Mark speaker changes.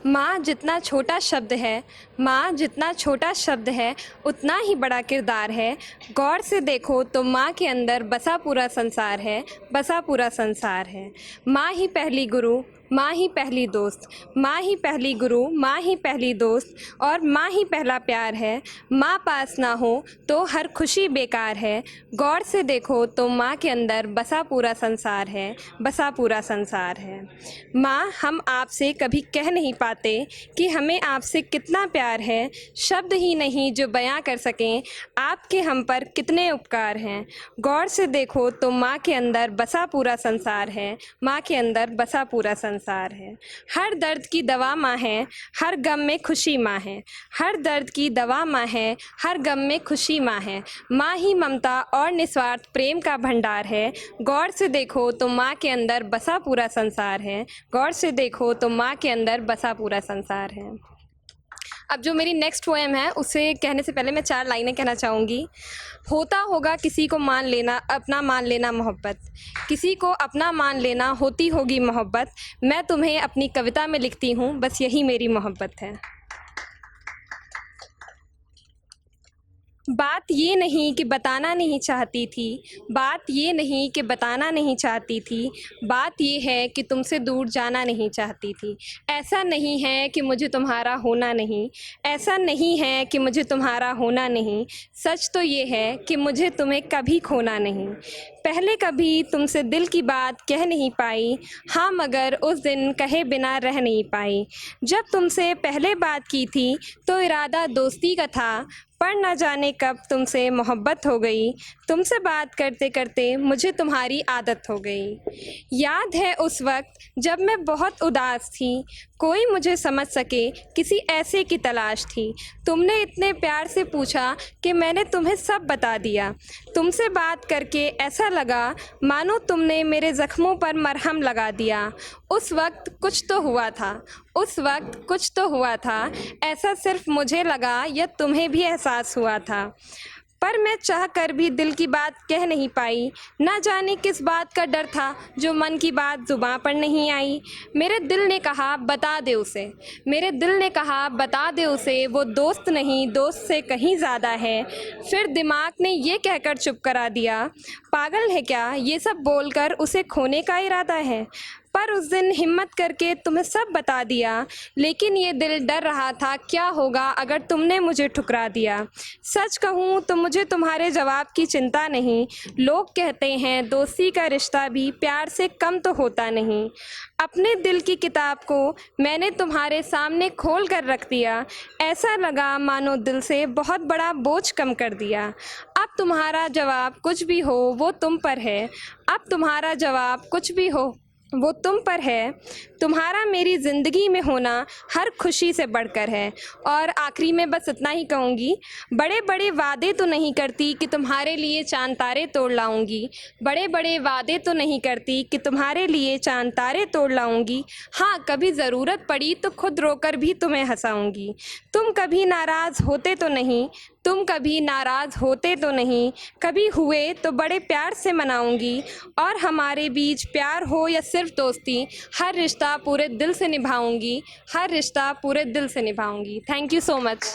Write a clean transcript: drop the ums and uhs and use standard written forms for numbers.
Speaker 1: माँ जितना छोटा शब्द है, माँ जितना छोटा शब्द है उतना ही बड़ा किरदार है। गौर से देखो तो माँ के अंदर बसा पूरा संसार है, बसा पूरा संसार है। माँ ही पहली गुरु, माँ ही पहली दोस्त, माँ ही पहली गुरु, माँ ही पहली दोस्त और माँ ही पहला प्यार है। माँ पास ना हो तो हर खुशी बेकार है। गौर से देखो तो माँ के अंदर बसा पूरा संसार है, बसा पूरा संसार है। माँ, हम आपसे कभी कह नहीं पाते कि हमें आपसे कितना प्यार है। शब्द ही नहीं जो बयां कर सकें आपके हम पर कितने उपकार हैं। गौर से देखो तो माँ के अंदर बसा पूरा संसार है, माँ के अंदर बसा पूरा संसार है। हर दर्द की दवा माँ है, हर गम में खुशी माँ है। हर दर्द की दवा माँ है, हर गम में खुशी माँ है। माँ ही ममता और निस्वार्थ प्रेम का भंडार है। गौर से देखो तो माँ के अंदर बसा पूरा संसार है। गौर से देखो तो माँ के अंदर बसा पूरा संसार है। अब जो मेरी नेक्स्ट पोएम है उसे कहने से पहले मैं 4 लाइनें कहना चाहूँगी। होता होगा किसी को मान लेना, अपना मान लेना मोहब्बत। किसी को अपना मान लेना होती होगी मोहब्बत। मैं तुम्हें अपनी कविता में लिखती हूँ, बस यही मेरी मोहब्बत है। बात ये नहीं कि बताना नहीं चाहती थी, बात ये नहीं कि बताना नहीं चाहती थी, बात ये है कि तुमसे दूर जाना नहीं चाहती थी। ऐसा नहीं है कि मुझे तुम्हारा होना नहीं, ऐसा नहीं है कि मुझे तुम्हारा होना नहीं। सच तो ये है कि मुझे तुम्हें कभी खोना नहीं। पहले कभी तुमसे दिल की बात कह नहीं पाई, हाँ मगर उस दिन कहे बिना रह नहीं पाई। जब तुमसे पहले बात की थी तो इरादा दोस्ती का था, पर न जाने कब तुमसे मोहब्बत हो गई। तुमसे बात करते करते मुझे तुम्हारी आदत हो गई। याद है उस वक्त जब मैं बहुत उदास थी, कोई मुझे समझ सके किसी ऐसे की तलाश थी। तुमने इतने प्यार से पूछा कि मैंने तुम्हें सब बता दिया। तुमसे बात करके ऐसा लगा मानो तुमने मेरे ज़ख्मों पर मरहम लगा दिया। उस वक्त कुछ तो हुआ था, उस वक्त कुछ तो हुआ था, ऐसा सिर्फ मुझे लगा या तुम्हें भी एहसास हुआ था। पर मैं चाह कर भी दिल की बात कह नहीं पाई। ना जाने किस बात का डर था जो मन की बात ज़ुबां पर नहीं आई। मेरे दिल ने कहा बता दे उसे, मेरे दिल ने कहा बता दे उसे, वो दोस्त नहीं दोस्त से कहीं ज़्यादा है। फिर दिमाग ने ये कहकर चुप करा दिया, पागल है क्या ये सब बोलकर उसे खोने का इरादा है। पर उस दिन हिम्मत करके तुम्हें सब बता दिया, लेकिन ये दिल डर रहा था क्या होगा अगर तुमने मुझे ठुकरा दिया। सच कहूँ तो मुझे तुम्हारे जवाब की चिंता नहीं। लोग कहते हैं दोस्ती का रिश्ता भी प्यार से कम तो होता नहीं। अपने दिल की किताब को मैंने तुम्हारे सामने खोल कर रख दिया। ऐसा लगा मानो दिल से बहुत बड़ा बोझ कम कर दिया। अब तुम्हारा जवाब कुछ भी हो वो तुम पर है, अब तुम्हारा जवाब कुछ भी हो वो तुम पर है। तुम्हारा मेरी ज़िंदगी में होना हर खुशी से बढ़कर है। और आखिरी में बस इतना ही कहूँगी, बड़े बड़े वादे तो नहीं करती कि तुम्हारे लिए चांद तारे तोड़ लाऊंगी। बड़े बड़े वादे तो नहीं करती कि तुम्हारे लिए चांद तारे तोड़ लाऊंगी। हाँ, कभी ज़रूरत पड़ी तो खुद रोकर भी तुम्हें हंसाऊंगी। तुम कभी नाराज़ होते तो नहीं, तुम कभी नाराज़ होते तो नहीं, कभी हुए तो बड़े प्यार से मनाऊंगी। और हमारे बीच प्यार हो या सिर्फ दोस्ती, हर रिश्ता पूरे दिल से निभाऊंगी, हर रिश्ता पूरे दिल से निभाऊंगी। Thank you so much.